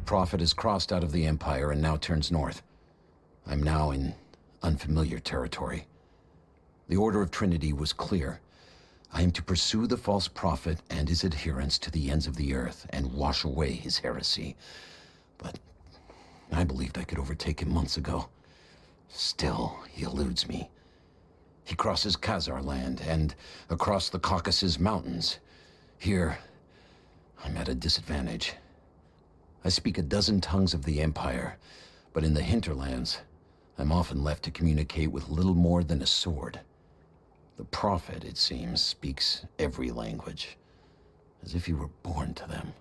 Prophet has crossed out of the Empire and now turns north. I'm now in unfamiliar territory. The order of Trinity was clear. I am to pursue the false prophet and his adherents to the ends of the earth and wash away his heresy. But I believed I could overtake him months ago. Still, he eludes me. He crosses Khazar land and across the Caucasus Mountains. Here, I'm at a disadvantage. I speak a dozen tongues of the Empire, but in the hinterlands, I'm often left to communicate with little more than a sword. The Prophet, it seems, speaks every language, as if he were born to them.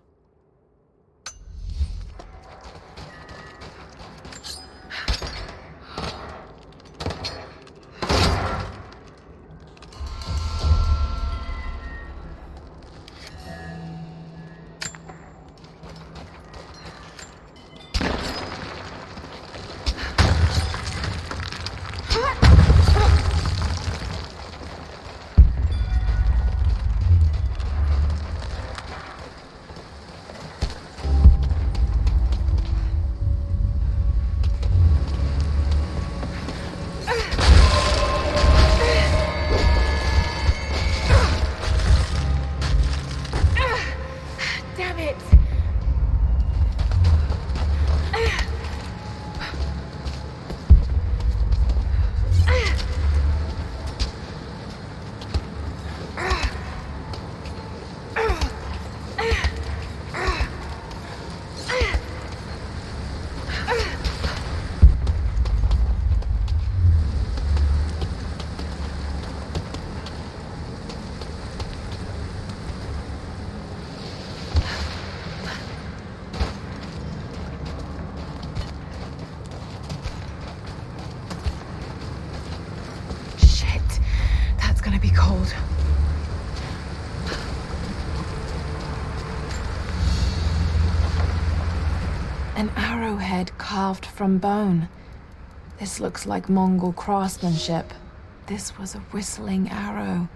Cold. An arrowhead carved from bone. This looks like Mongol craftsmanship. This was a whistling arrow.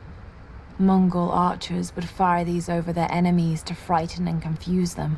Mongol archers would fire these over their enemies to frighten and confuse them.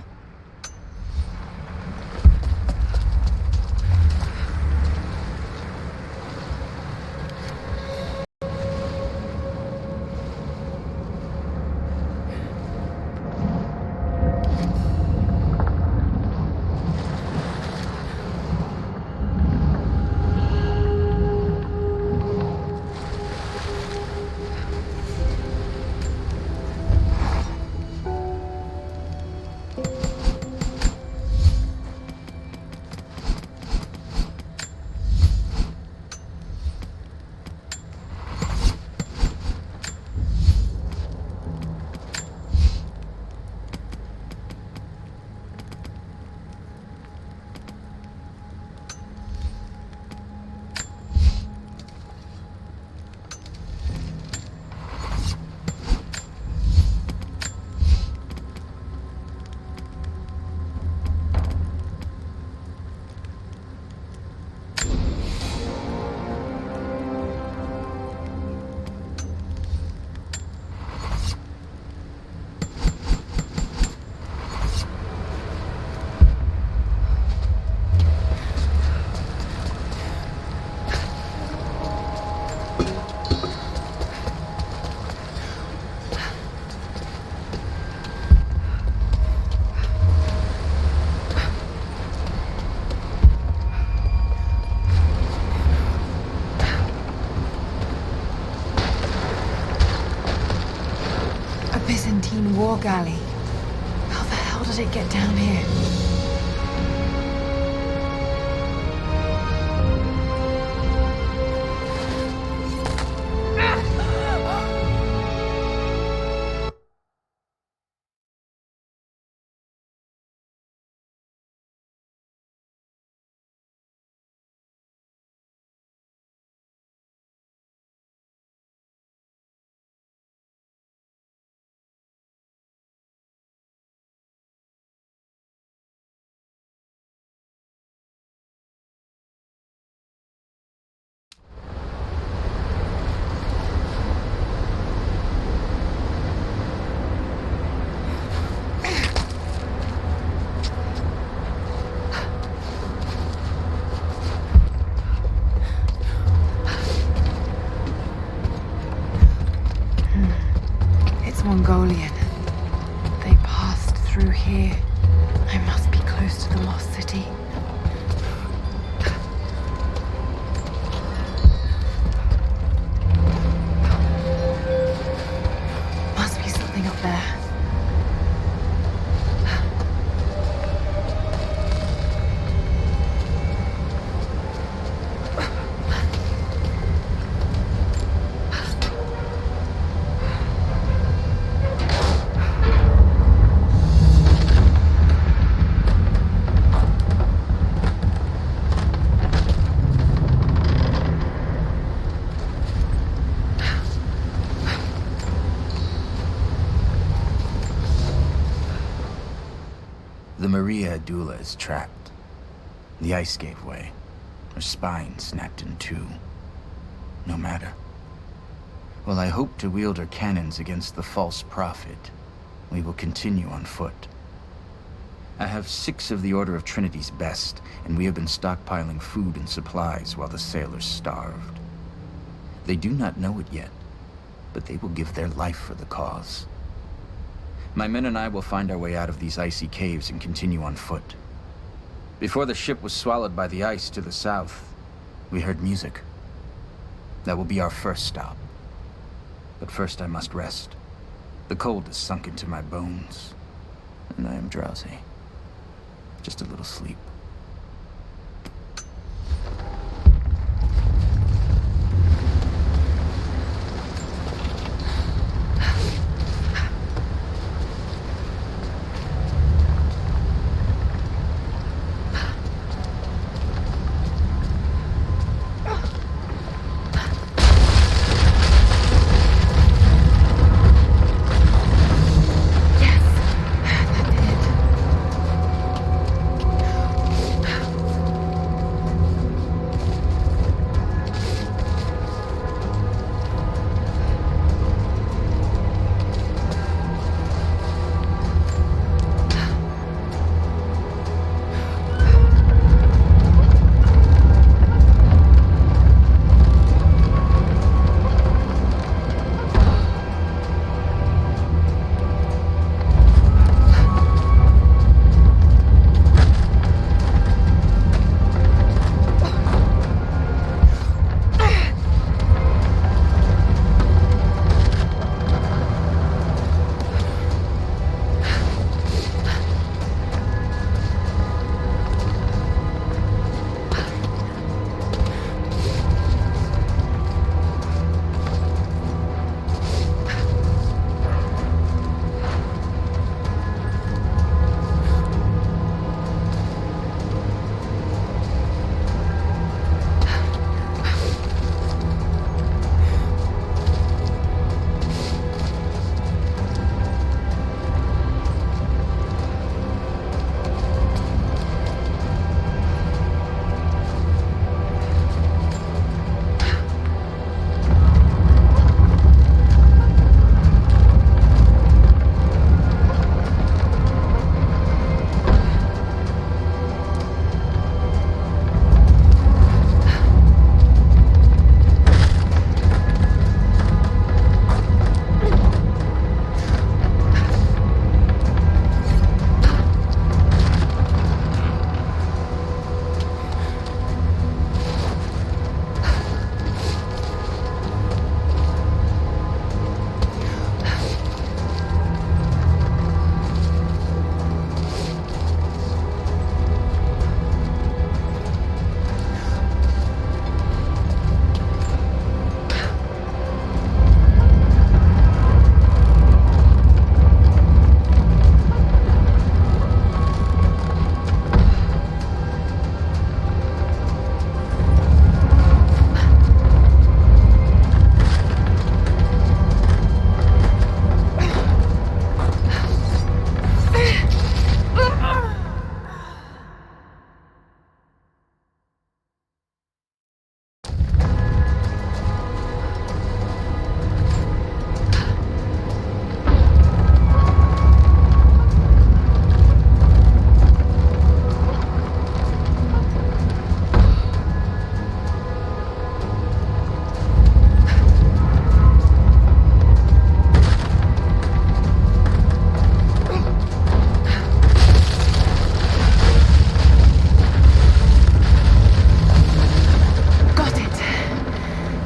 Byzantine war galley. How the hell did it get down here? Mongolian. They passed through here. I must be close to the lost city. Must be something up there. The Maria Adula is trapped. The ice gave way. Her spine snapped in two. No matter. While I hope to wield her cannons against the false prophet, we will continue on foot. I have 6 of the Order of Trinity's best, and we have been stockpiling food and supplies while the sailors starved. They do not know it yet, but they will give their life for the cause. My men and I will find our way out of these icy caves and continue on foot. Before the ship was swallowed by the ice to the south, we heard music. That will be our first stop. But first I must rest. The cold has sunk into my bones, and I am drowsy. Just a little sleep.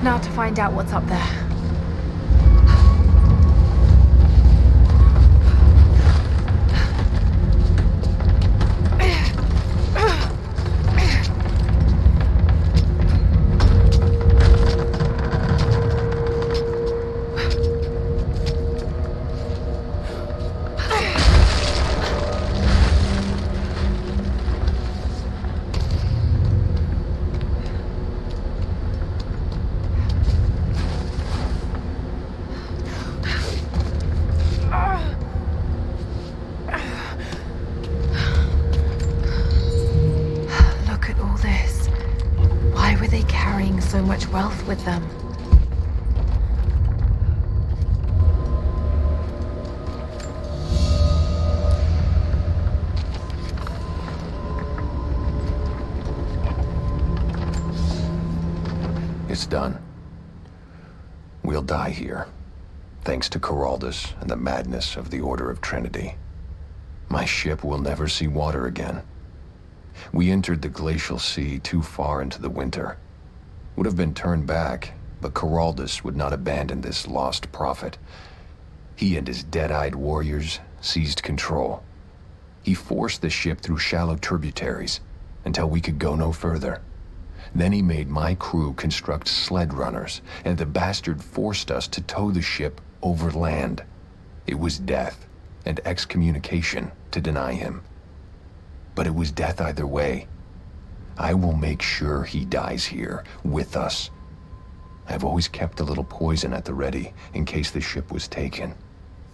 Now to find out what's up there. So much wealth with them. It's done. We'll die here, thanks to Coraldus and the madness of the Order of Trinity. My ship will never see water again. We entered the Glacial Sea too far into the winter. Would have been turned back, but Coraldus would not abandon this lost prophet. He and his dead-eyed warriors seized control. He forced the ship through shallow tributaries until we could go no further. Then he made my crew construct sled runners, and the bastard forced us to tow the ship over land. It was death and excommunication to deny him. But it was death either way. I will make sure he dies here, with us. I've always kept a little poison at the ready, in case the ship was taken.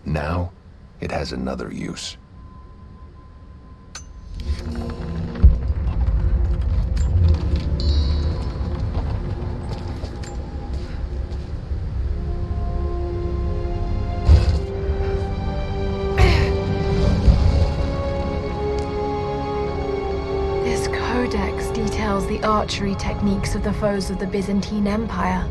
Now, it has another use. Details the archery techniques of the foes of the Byzantine Empire.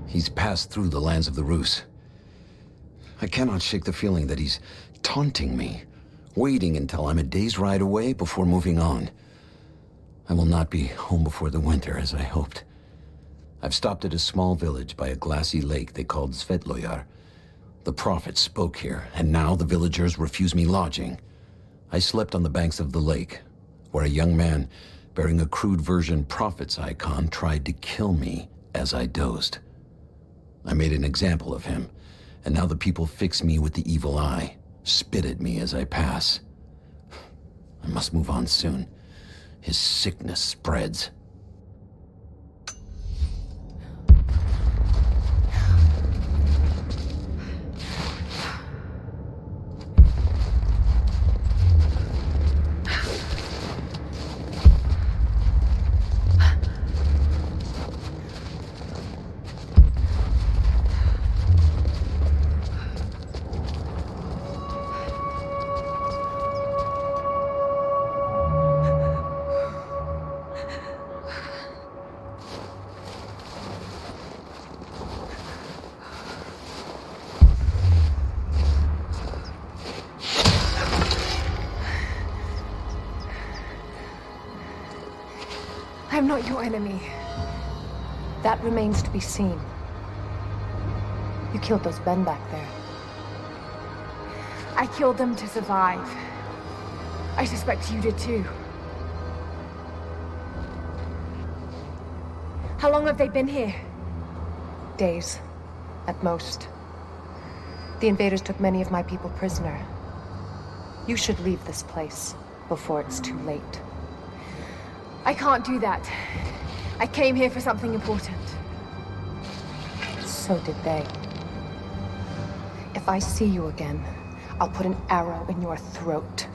He's passed through the lands of the Rus. I cannot shake the feeling that he's taunting me, waiting until I'm a day's ride away before moving on. I will not be home before the winter, as I hoped. I've stopped at a small village by a glassy lake they called Svetloyar. The prophet spoke here, and now the villagers refuse me lodging. I slept on the banks of the lake, where a young man bearing a crude version prophet's icon tried to kill me as I dozed. I made an example of him, and now the people fix me with the evil eye, spit at me as I pass. I must move on soon. His sickness spreads. I'm not your enemy. That remains to be seen. You killed those men back there. I killed them to survive. I suspect you did too. How long have they been here? Days, at most. The invaders took many of my people prisoner. You should leave this place before it's too late. I can't do that. I came here for something important. So did they. If I see you again, I'll put an arrow in your throat.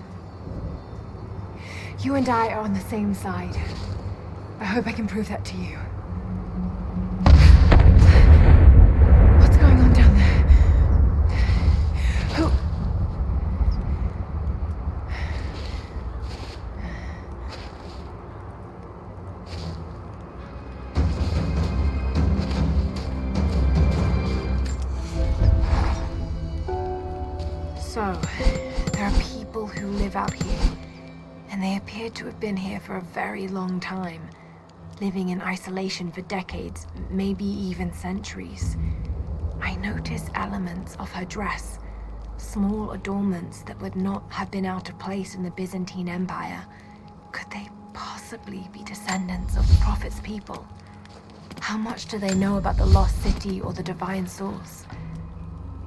You and I are on the same side. I hope I can prove that to you. What's going on down there? Who? So, there are people who live out here, and they appear to have been here for a very long time, living in isolation for decades, maybe even centuries. I notice elements of her dress, small adornments that would not have been out of place in the Byzantine Empire. Could they possibly be descendants of the Prophet's people? How much do they know about the lost city or the divine source?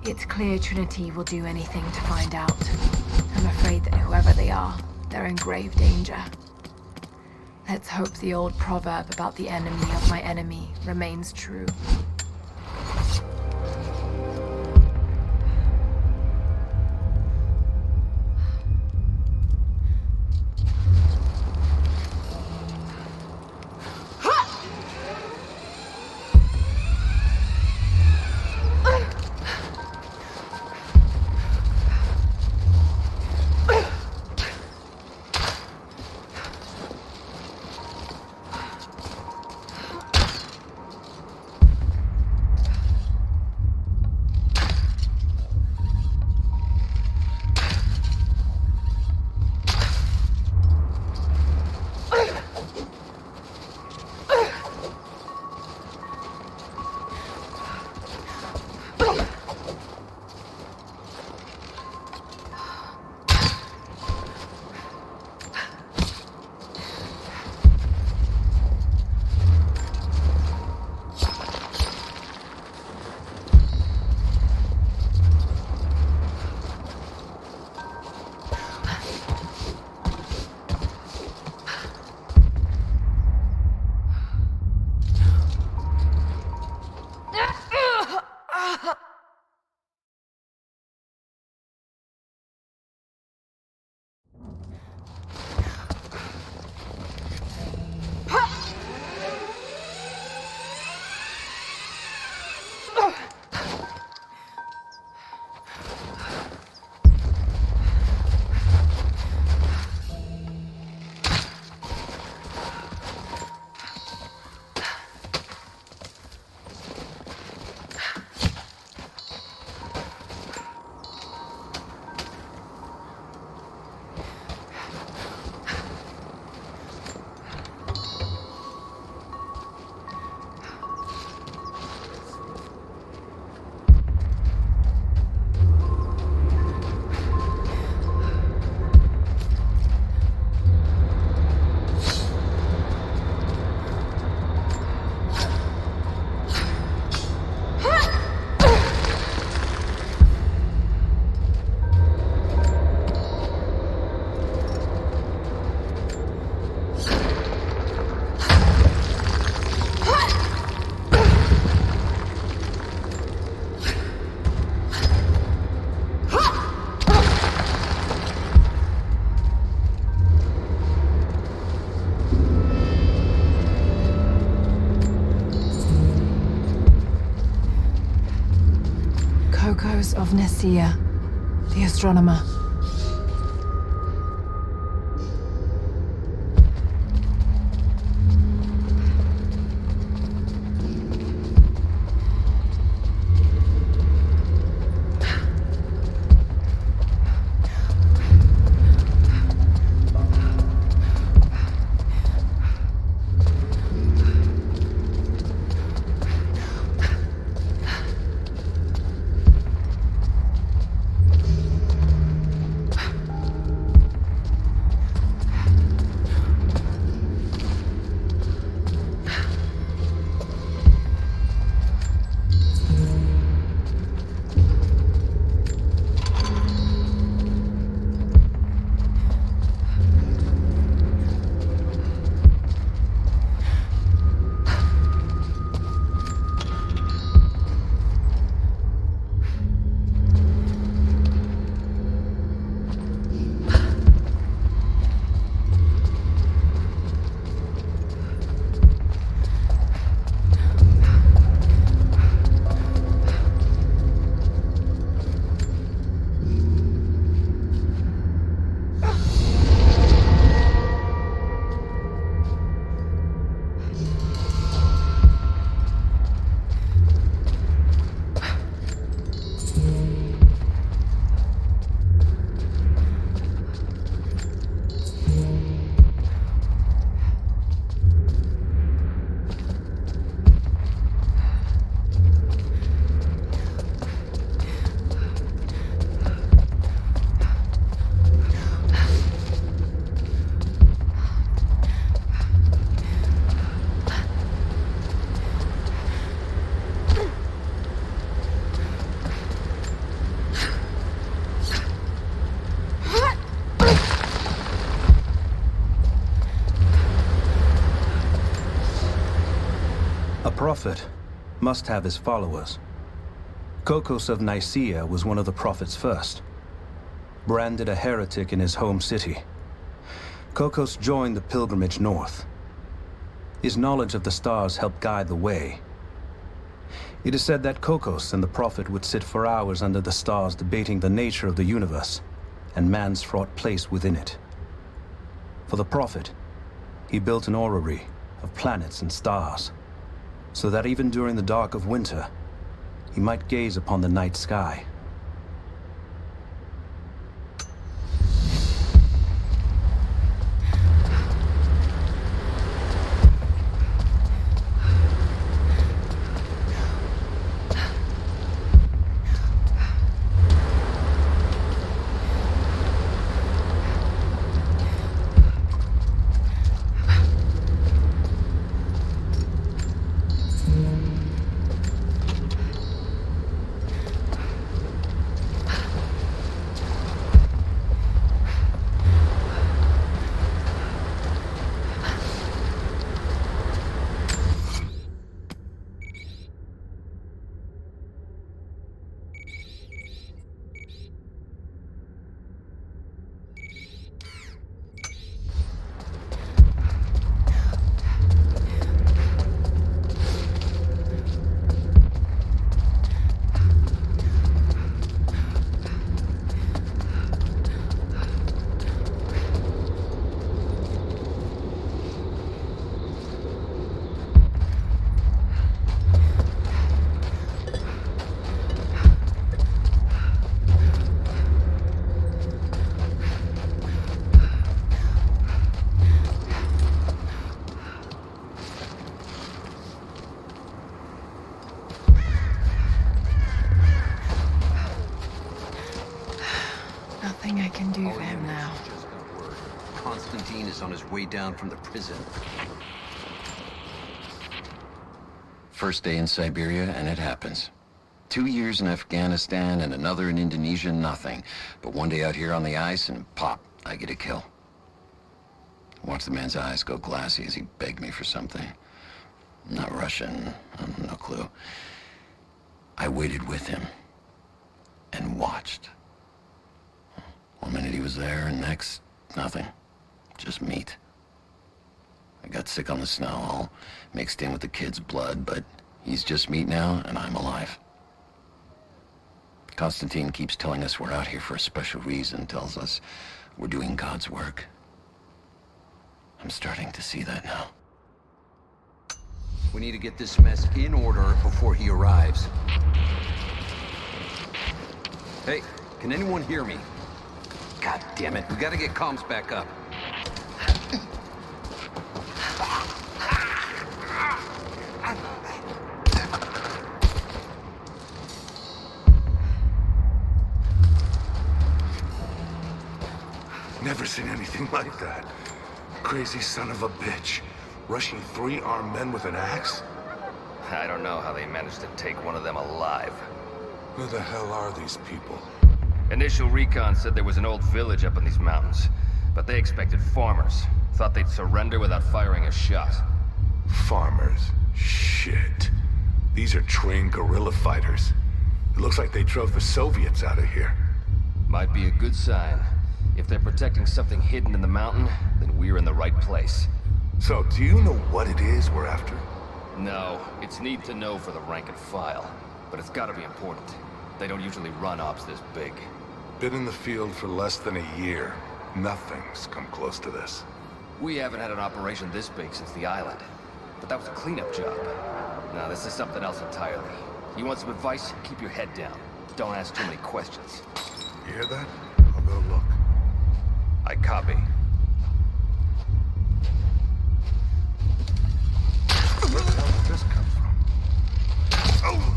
It's clear Trinity will do anything to find out. I'm afraid that whoever they are, they're in grave danger. Let's hope the old proverb about the enemy of my enemy remains true. Of Nicaea, the astronomer. A prophet must have his followers. Kokos of Nicaea was one of the prophets first. Branded a heretic in his home city, Kokos joined the pilgrimage north. His knowledge of the stars helped guide the way. It is said that Kokos and the prophet would sit for hours under the stars debating the nature of the universe and man's fraught place within it. For the prophet, he built an orrery of planets and stars, so that even during the dark of winter, he might gaze upon the night sky. Nothing I can do for him now. Just got word. Konstantin is on his way down from the prison. First day in Siberia, and it happens. 2 years in Afghanistan and another in Indonesia, nothing. But one day out here on the ice, and pop, I get a kill. Watch the man's eyes go glassy as he begged me for something. Not Russian, no clue. I waited with him and watched. One minute he was there, and next, nothing. Just meat. I got sick on the snow, all mixed in with the kid's blood, but he's just meat now, and I'm alive. Konstantin keeps telling us we're out here for a special reason, tells us we're doing God's work. I'm starting to see that now. We need to get this mess in order before he arrives. Hey, can anyone hear me? God damn it, we gotta get comms back up. Never seen anything like that. Crazy son of a bitch. Rushing 3 armed men with an axe? I don't know how they managed to take one of them alive. Who the hell are these people? Initial recon said there was an old village up in these mountains, but they expected farmers. Thought they'd surrender without firing a shot. Farmers? Shit. These are trained guerrilla fighters. It looks like they drove the Soviets out of here. Might be a good sign. If they're protecting something hidden in the mountain, then we're in the right place. So, do you know what it is we're after? No, it's need to know for the rank and file. But it's gotta be important. They don't usually run ops this big. Been in the field for less than a year. Nothing's come close to this. We haven't had an operation this big since the island. But that was a cleanup job. Now this is something else entirely. You want some advice? Keep your head down. Don't ask too many questions. You hear that? I'll go look. I copy. Where the hell did this come from? Oh!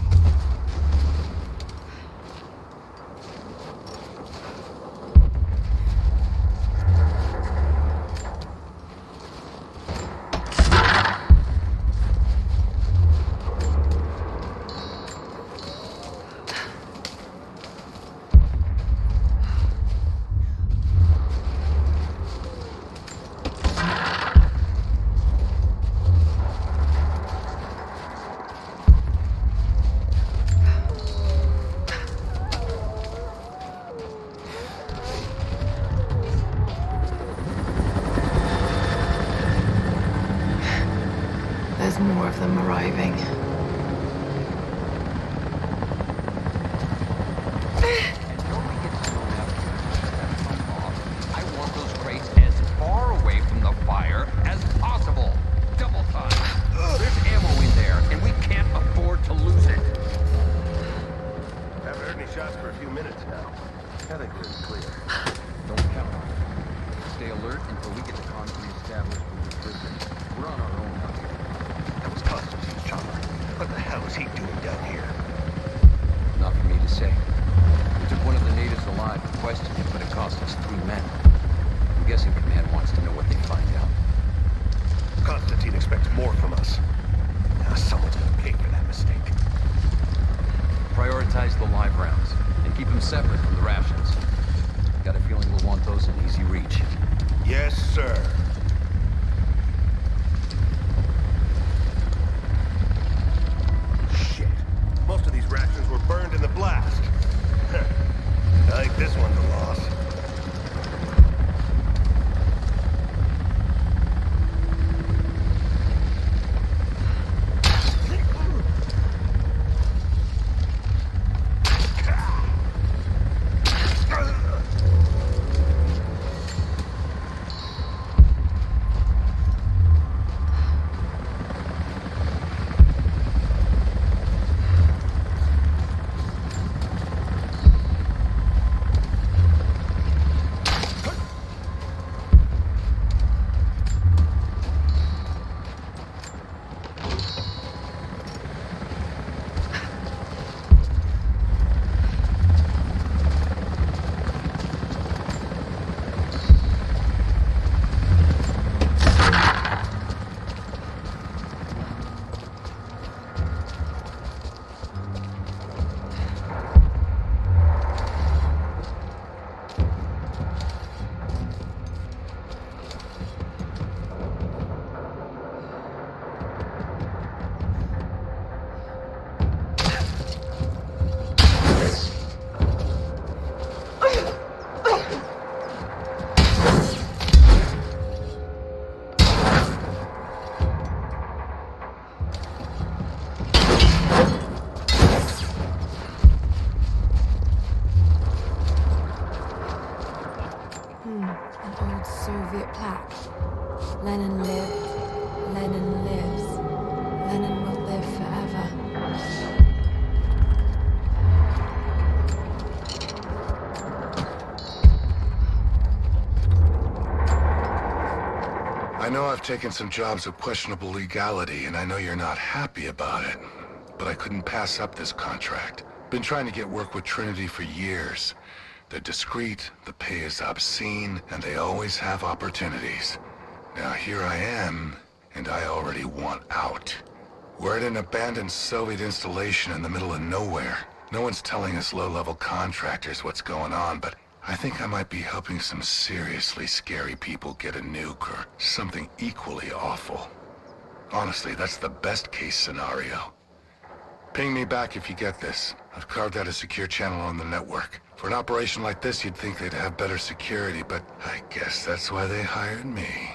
there's more of them arriving. Until we get to know I want those crates as far away from the fire as possible. Double time. There's ammo in there, and we can't afford to lose it. Haven't heard any shots for a few minutes now. I think we're clear. Don't count on it. Stay alert until we get the concrete established with the prison. We're on our own out here. That was Konstantin's chopper. What the hell is he doing down here? Not for me to say. We took one of the natives alive and questioned him, but it cost us 3 men. I'm guessing Command wants to know what they find out. Konstantin expects more from us. Now someone's gonna pay for that mistake. Prioritize the live rounds, and keep them separate from the rations. Got a feeling we'll want those in easy reach. Yes, sir. Shit. Most of these rations were burned in the blast. I think this one's a loss. An old Soviet plaque. Lenin lived. Lenin lives. Lenin will live forever. I know I've taken some jobs of questionable legality, and I know you're not happy about it. But I couldn't pass up this contract. Been trying to get work with Trinity for years. They're discreet, the pay is obscene, and they always have opportunities. Now here I am, and I already want out. We're at an abandoned Soviet installation in the middle of nowhere. No one's telling us low-level contractors what's going on, but I think I might be helping some seriously scary people get a nuke or something equally awful. Honestly, that's the best-case scenario. Ping me back if you get this. I've carved out a secure channel on the network. For an operation like this, you'd think they'd have better security, but I guess that's why they hired me.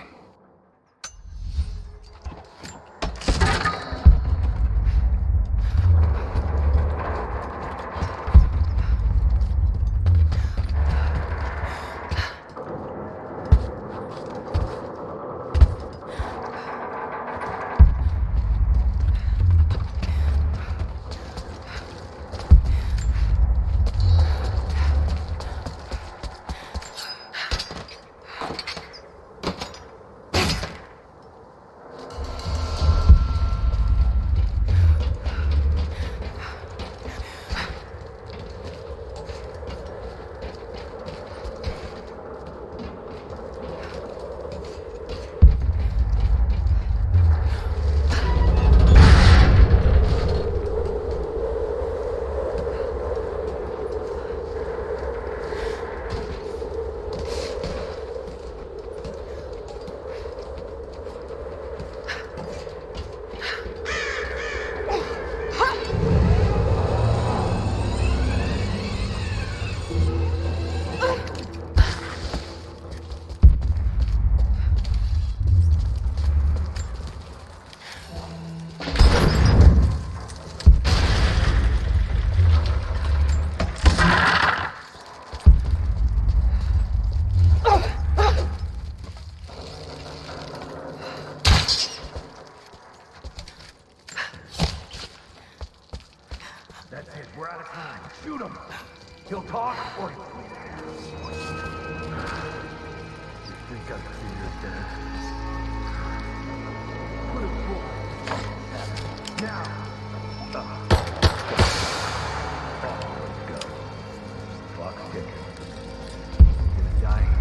we're out of time. Shoot him! He'll talk or... You think I see your death? Put it forward. Now! Let's go. Clock's ticking. You're gonna die here.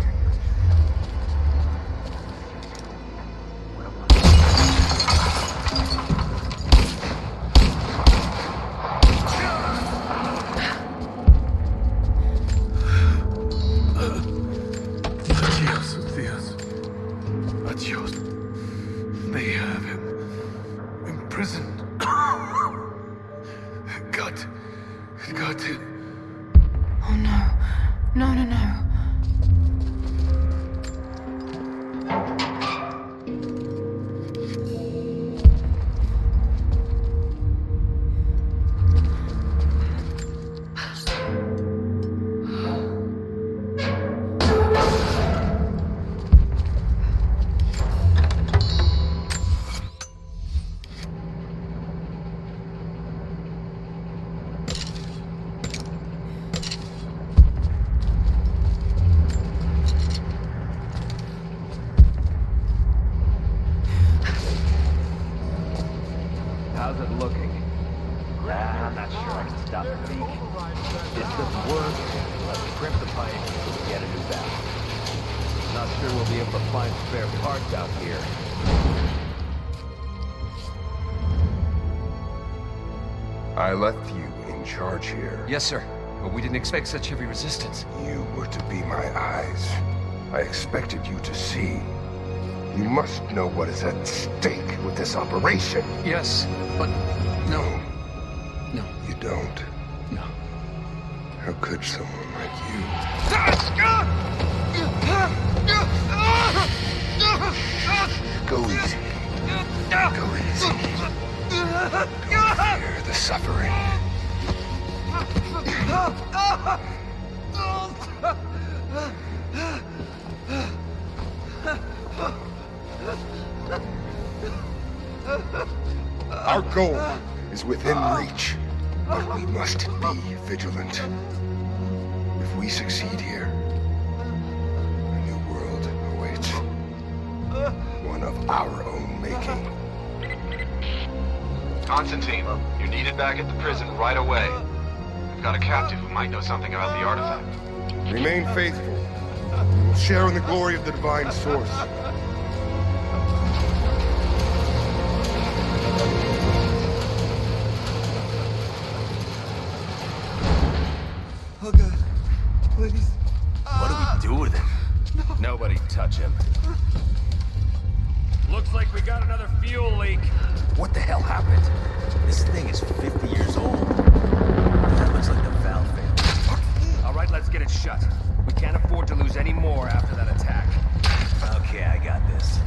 Oh no. No, no, no. How's it looking? I'm not sure I can stop the leak. This doesn't work. Let's crimp the pipe and get it as that. Not sure we'll be able to find spare parts out here. I left you in charge here. Yes, sir. But we didn't expect such heavy resistance. You were to be my eyes. I expected you to see. You must know what is at stake with this operation. Yes, but no. No. You don't. No. How could someone like you? Go easy. Go easy. Don't fear the suffering. Our goal is within reach, but we must be vigilant. If we succeed here, a new world awaits. One of our own making. Konstantin, you're needed back at the prison right away. We've got a captive who might know something about the artifact. Remain faithful. We will share in the glory of the divine source. Oh God, please. What do we do with him? Nobody touch him. Looks like we got another fuel leak. What the hell happened? This thing is 50 years old. That looks like the valve failed. All right, let's get it shut. We can't afford to lose any more after that attack. Okay, I got this.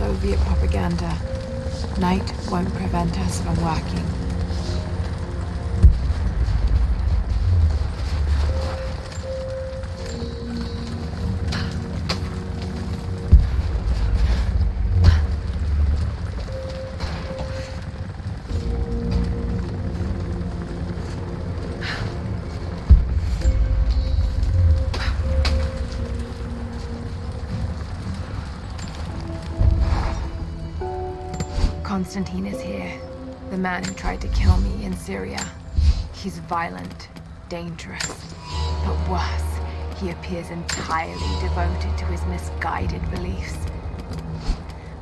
Soviet propaganda. Night won't prevent us from working. Konstantin is here. The man who tried to kill me in Syria. He's violent, dangerous, but worse, he appears entirely devoted to his misguided beliefs.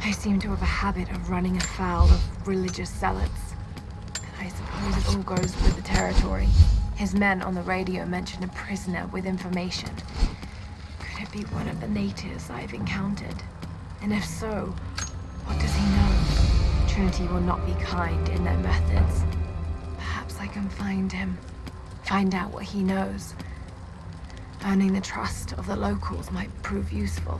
I seem to have a habit of running afoul of religious zealots. I suppose it all goes with the territory. His men on the radio mentioned a prisoner with information. Could it be one of the natives I've encountered? And if so, what does he know? Trinity will not be kind in their methods. Perhaps I can find him. Find out what he knows. Earning the trust of the locals might prove useful.